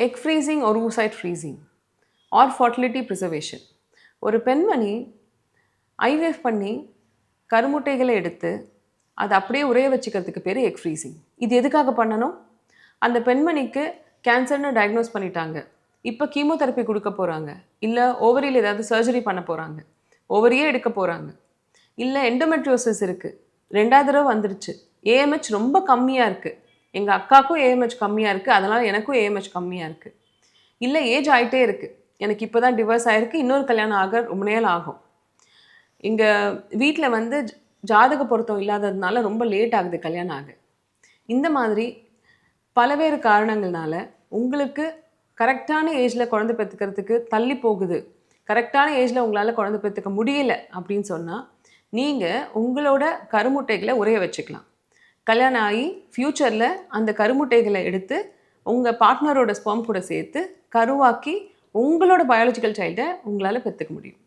Egg freezing ஒரு oocyte freezing or fertility preservation. ஒரு பெண்மணி ஐவிஎஃப் பண்ணி கருமுட்டைகளை எடுத்து அதை அப்படியே உறைய வச்சுக்கிறதுக்கு பேர் எக் ஃப்ரீசிங். இது எதுக்காக பண்ணணும்? அந்த பெண்மணிக்கு கேன்சர்னு டயக்னோஸ் பண்ணிட்டாங்க, இப்போ கீமோதெரப்பி கொடுக்க போகிறாங்க, இல்லை ஓவரியில் ஏதாவது சர்ஜரி பண்ண போகிறாங்க, ஓவரியே எடுக்க போகிறாங்க, இல்லை எண்டோமெட்ரியோசிஸ் இருக்குது, 2வது தடவை வந்துருச்சு, ஏஎம்ஹெச் ரொம்ப கம்மியாக இருக்குது, எங்கள் அக்காவுக்கும் ஏஎம்ஹெச் கம்மியாக இருக்குது, அதனால் எனக்கும் ஏஎம்ஹெச் கம்மியாக இருக்குது, இல்லை ஏஜ் ஆகிட்டே இருக்குது, எனக்கு இப்போ தான் டிவோர்ஸ் ஆகிருக்கு, இன்னொரு கல்யாணம் ஆக ரொம்ப நேரம் ஆகும், எங்கள் வீட்டில் வந்து ஜாதக பொருத்தம் இல்லாததுனால ரொம்ப லேட் ஆகுது கல்யாணம் ஆக. இந்த மாதிரி பலவேறு காரணங்கள்னால உங்களுக்கு கரெக்டான ஏஜில் குழந்தை பெற்றுக்கிறதுக்கு தள்ளி போகுது, கரெக்டான ஏஜில் உங்களால் குழந்தை பெற்றுக்க முடியல அப்படின்னு சொன்னால் நீங்கள் உங்களோட கருமுட்டைகளை உறைய வச்சுக்கலாம். கல்யாணம் ஆகி ஃப்யூச்சரில் அந்த கருமுட்டைகளை எடுத்து உங்கள் பார்ட்னரோட ஸ்பெர்ம் கூட சேர்த்து கருவாக்கி உங்களோட பயாலஜிக்கல் சைல்டை உங்களால் பெற்றுக்க முடியும்.